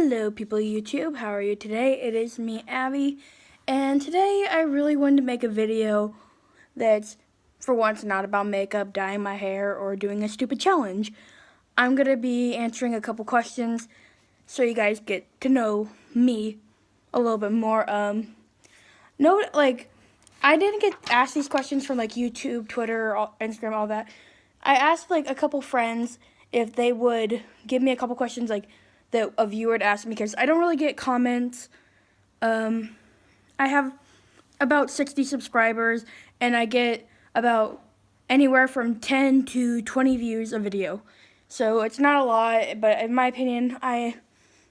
Hello people of YouTube, how are you today? It is me, Abby, and today I really wanted to make a video that's, for once, not about makeup, dyeing my hair, or doing a stupid challenge. I'm going to be answering a couple questions so you guys get to know me a little bit more. I didn't get asked these questions from, YouTube, Twitter, Instagram, all that. I asked, a couple friends if they would give me a couple questions, that a viewer had asked me, because I don't really get comments. I have about 60 subscribers, and I get about anywhere from 10 to 20 views a video. So it's not a lot, but in my opinion, I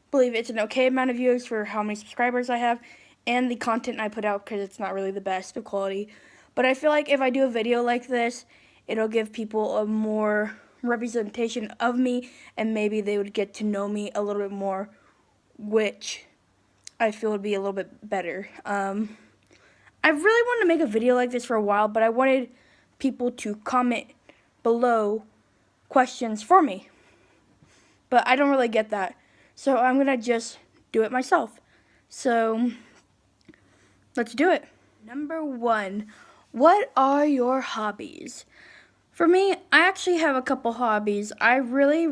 believe it's an okay amount of views for how many subscribers I have and the content I put out, because it's not really the best of quality. But I feel like if I do a video like this, it'll give people a more representation of me, and maybe they would get to know me a little bit more, which I feel would be a little bit better. I really wanted to make a video like this for a while, but I wanted people to comment below questions for me, but I don't really get that, so I'm gonna just do it myself. So let's do it. Number 1, what are your hobbies? For me, I actually have a couple hobbies. I really,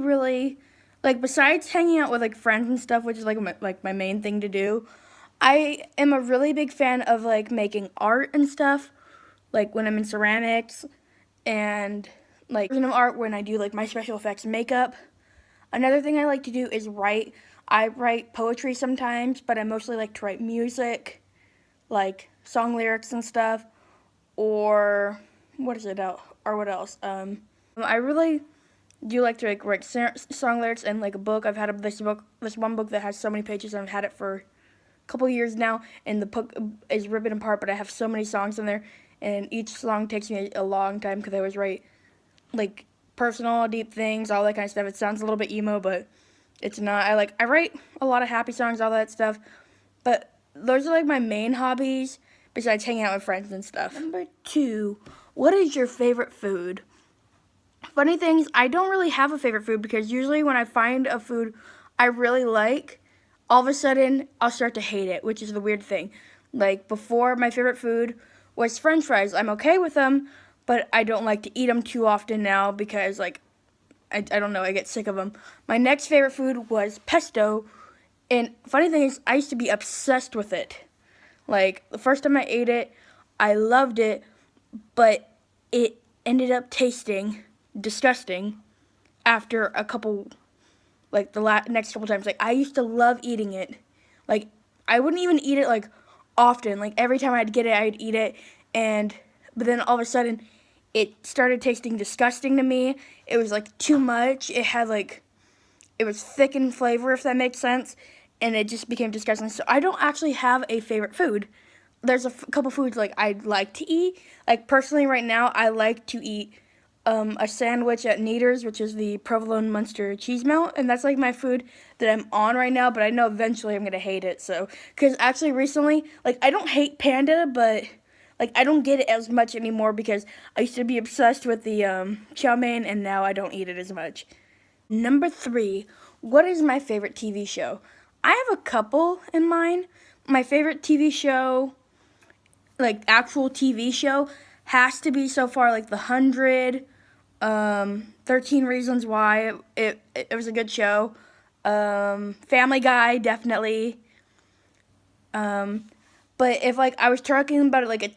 besides hanging out with, friends and stuff, which is, my main thing to do, I am a really big fan of, making art and stuff, when I'm in ceramics, and, version of art when I do, my special effects makeup. Another thing I like to do is write. I write poetry sometimes, but I mostly like to write music, song lyrics and stuff, or what else? I really do like to write song lyrics and a book. I've had this one book that has so many pages, and I've had it for a couple years now, and the book is ripped apart, but I have so many songs in there, and each song takes me a long time, because I always write personal, deep things, all that kind of stuff. It sounds a little bit emo, but it's not. I write a lot of happy songs, all that stuff, but those are my main hobbies besides hanging out with friends and stuff. Number 2, what is your favorite food? Funny things, I don't really have a favorite food, because usually when I find a food I really like, all of a sudden I'll start to hate it, which is the weird thing. Before, my favorite food was French fries. I'm okay with them, but I don't like to eat them too often now, because I don't know, I get sick of them. My next favorite food was pesto, and funny thing is, I used to be obsessed with it. The first time I ate it, I loved it, but it ended up tasting disgusting after a couple, next couple times. I used to love eating it. I wouldn't even eat it, often. Every time I'd get it, I'd eat it, but then all of a sudden, it started tasting disgusting to me. It was, too much. It had, it was thick in flavor, if that makes sense, and it just became disgusting. So I don't actually have a favorite food. There's a couple foods, I'd like to eat. Personally, right now, I like to eat a sandwich at Kneaders, which is the provolone Munster cheese melt, and that's, my food that I'm on right now, but I know eventually I'm going to hate it, so, because actually recently, I don't hate Panda, but, I don't get it as much anymore, because I used to be obsessed with the chow mein, and now I don't eat it as much. Number 3, what is my favorite TV show? I have a couple in mind. My favorite TV show, actual TV show, has to be so far, The 100, 13 Reasons Why. It was a good show. Family Guy, definitely. But if, I was talking about it,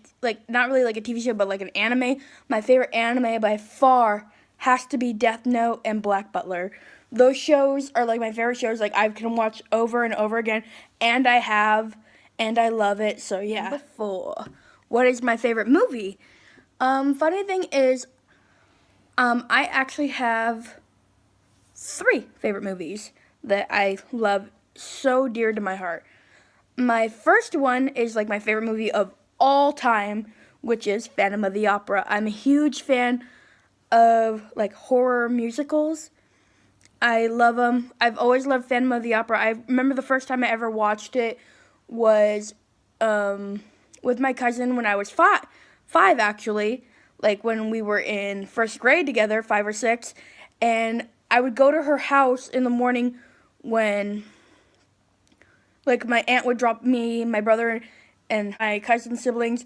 not really a TV show, but, an anime, my favorite anime by far has to be Death Note and Black Butler. Those shows are, my favorite shows. I can watch over and over again, and I have, and I love it, so yeah. Number 4, what is my favorite movie? Funny thing is, I actually have 3 favorite movies that I love so dear to my heart. My first one is, my favorite movie of all time, which is Phantom of the Opera. I'm a huge fan of, horror musicals. I love them. I've always loved Phantom of the Opera. I remember the first time I ever watched it was with my cousin when I was 5 actually, when we were in first grade together, 5 or 6, and I would go to her house in the morning when like my aunt would drop me, my brother, and my cousin siblings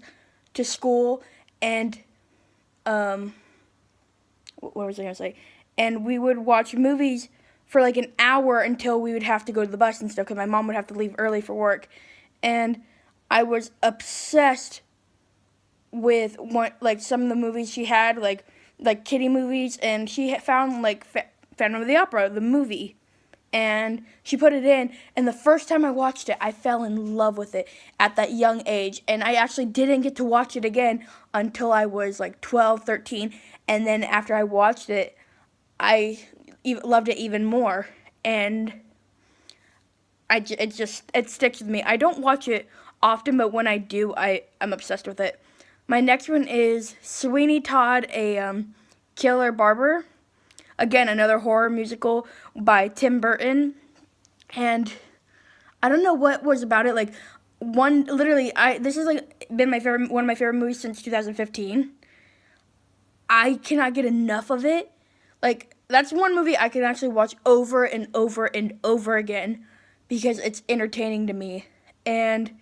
to school, and what was I gonna say? And we would watch movies for like an hour until we would have to go to the bus and stuff because my mom would have to leave early for work. And I was obsessed with like some of the movies she had, like kiddie movies, and she had found like Phantom of the Opera, the movie, and she put it in. And the first time I watched it, I fell in love with it at that young age, and I actually didn't get to watch it again until I was like 12, 13, and then after I watched it, I loved it even more, and it sticks with me. I don't watch it often, but when I do, I'm obsessed with it. My next one is Sweeney Todd, a Killer Barber. Again, another horror musical by Tim Burton. And I don't know what was about it. Like, this has like been one of my favorite movies since 2015. I cannot get enough of it. Like, that's one movie I can actually watch over and over and over again because it's entertaining to me. And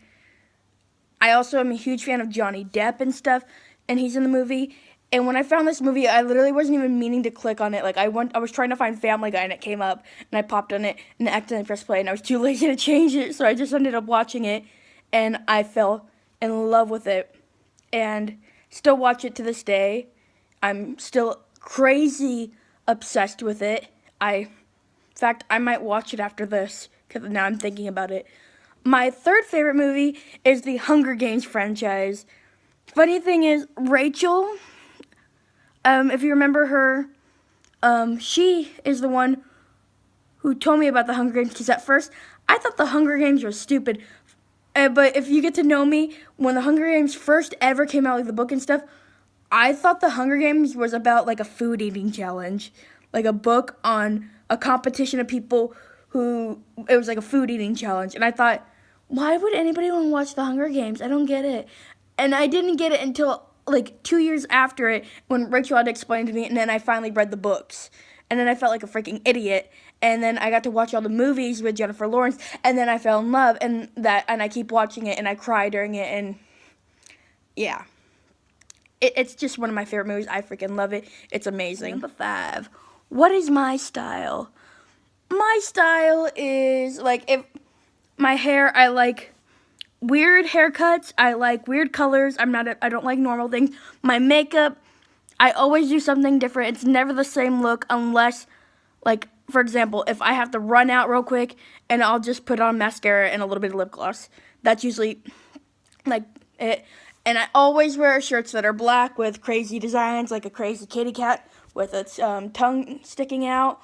I also am a huge fan of Johnny Depp and stuff, and he's in the movie. And when I found this movie, I literally wasn't even meaning to click on it. Like, I was trying to find Family Guy, and it came up, and I popped on it, and I accidentally pressed play, and I was too lazy to change it, so I just ended up watching it, and I fell in love with it, and still watch it to this day. I'm still crazy obsessed with it. In fact, I might watch it after this, because now I'm thinking about it. My third favorite movie is the Hunger Games franchise. Funny thing is, Rachel, if you remember her, she is the one who told me about the Hunger Games, because at first, I thought the Hunger Games were stupid. But if you get to know me, when the Hunger Games first ever came out, like the book and stuff, I thought the Hunger Games was about like a food eating challenge. Like a book on a competition of people it was like a food eating challenge. And I thought, why would anybody want to watch the Hunger Games? I don't get it. And I didn't get it until like 2 years after it when Rachel had explained to me, and then I finally read the books. And then I felt like a freaking idiot. And then I got to watch all the movies with Jennifer Lawrence, and then I fell in love, and I keep watching it, and I cry during it, and yeah. It's just one of my favorite movies. I freaking love it. It's amazing. Number 5. What is my style? My style is, like, if my hair, I like weird haircuts. I like weird colors. I don't like normal things. My makeup, I always do something different. It's never the same look unless, like, for example, if I have to run out real quick and I'll just put on mascara and a little bit of lip gloss. That's usually, like, it. And I always wear shirts that are black with crazy designs, like a crazy kitty cat with its tongue sticking out,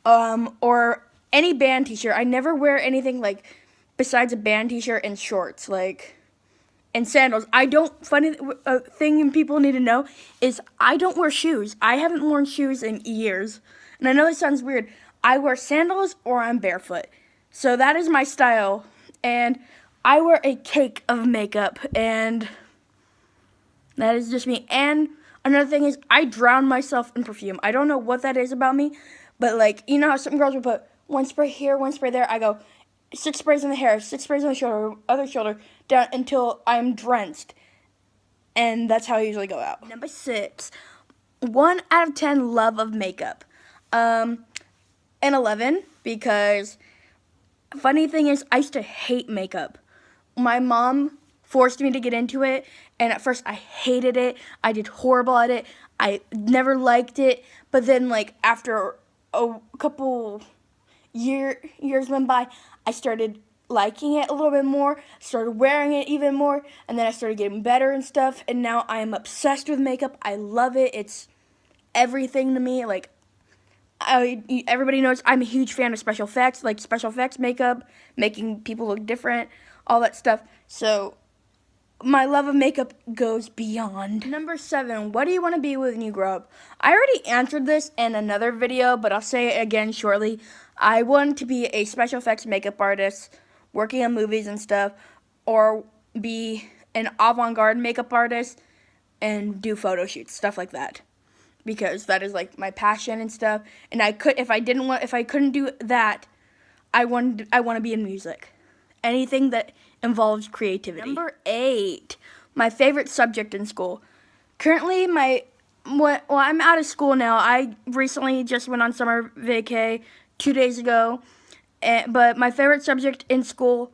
or any band t-shirt. I never wear anything, like, besides a band t-shirt and shorts, like, and sandals. Funny thing people need to know is I don't wear shoes. I haven't worn shoes in years. And I know this sounds weird. I wear sandals or I'm barefoot. So that is my style. And I wear a cake of makeup, and that is just me. And another thing is I drown myself in perfume. I don't know what that is about me, but, like, you know how some girls will put one spray here, one spray there? I go 6 sprays in the hair, 6 sprays on the shoulder, other shoulder, down until I'm drenched. And that's how I usually go out. Number 6, 1 out of 10 love of makeup. An 11, because funny thing is I used to hate makeup. My mom forced me to get into it, and at first I hated it. I did horrible at it. I never liked it, but then, like, after a couple years went by, I started liking it a little bit more, started wearing it even more, and then I started getting better and stuff, and now I am obsessed with makeup. I love it. It's everything to me. Like, everybody knows I'm a huge fan of special effects, like special effects makeup, making people look different, all that stuff. So my love of makeup goes beyond. Number 7, what do you want to be when you grow up? I already answered this in another video, but I'll say it again shortly. I want to be a special effects makeup artist, working on movies and stuff, or be an avant-garde makeup artist and do photo shoots, stuff like that. Because that is, like, my passion and stuff. And if I couldn't do that, I want to be in music. anything that involves creativity. Number 8, my favorite subject in school. Currently, I'm out of school now. I recently just went on summer vacay 2 days ago, but my favorite subject in school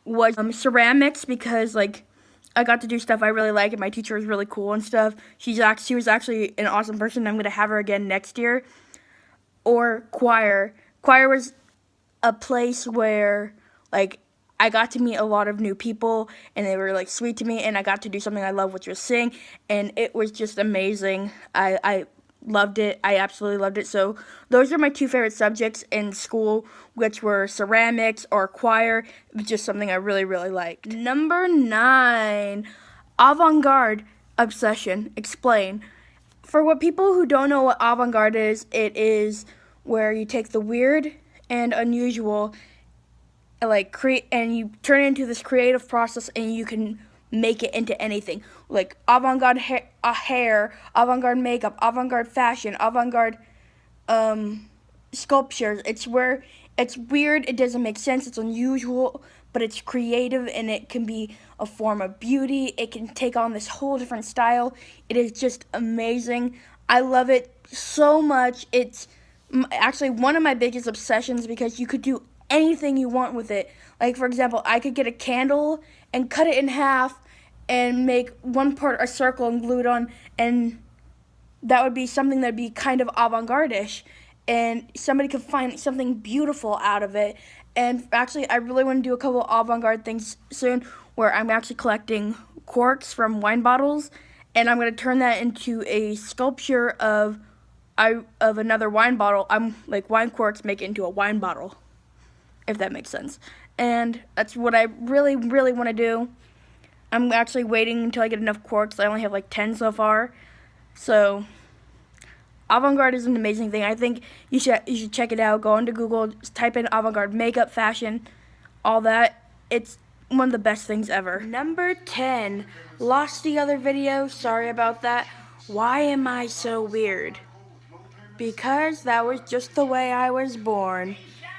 was ceramics, because like I got to do stuff I really like, and my teacher was really cool and stuff. She was actually an awesome person. I'm gonna have her again next year. Or choir. Choir was a place where like I got to meet a lot of new people, and they were like sweet to me, and I got to do something I love, which was sing, and it was just amazing. I loved it. I absolutely loved it. So those are my 2 favorite subjects in school, which were ceramics or choir. It was just something I really, really liked. Number 9, Avantgarde Obsession. Explain. For what people who don't know what avant-garde is, it is where you take the weird and unusual, like create, and you turn it into this creative process, and you can make it into anything. Like avant-garde hair, avant-garde makeup, avant-garde fashion, avant-garde sculptures. It's where it's weird, it doesn't make sense, it's unusual, but it's creative, and it can be a form of beauty. It can take on this whole different style. It is just amazing. I love it so much. It's actually one of my biggest obsessions, because you could do anything you want with it. Like, for example, I could get a candle and cut it in half and make one part a circle and glue it on, and that would be something that would be kind of avant-garde-ish, and somebody could find something beautiful out of it. And actually, I really want to do a couple of avant-garde things soon, where I'm actually collecting corks from wine bottles, and I'm going to turn that into a sculpture of another wine bottle. I'm like wine corks, make it into a wine bottle, if that makes sense. And that's what I really, really want to do. I'm actually waiting until I get enough corks. I only have like 10 so far. So avant-garde is an amazing thing. I think you should check it out. Go into Google, type in avant-garde makeup, fashion, all that. It's one of the best things ever. Number 10. Lost the other video. Sorry about that. Why am I so weird? Because that was just the way I was born.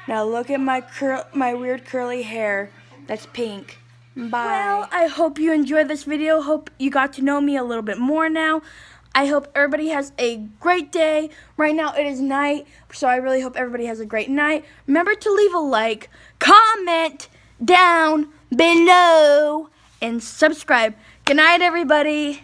Now look at my weird curly hair. That's pink. Bye. Well, I hope you enjoyed this video. Hope you got to know me a little bit more now. I hope everybody has a great day. Right now it is night, so I really hope everybody has a great night. Remember to leave a like, comment down below, and subscribe. Good night, everybody.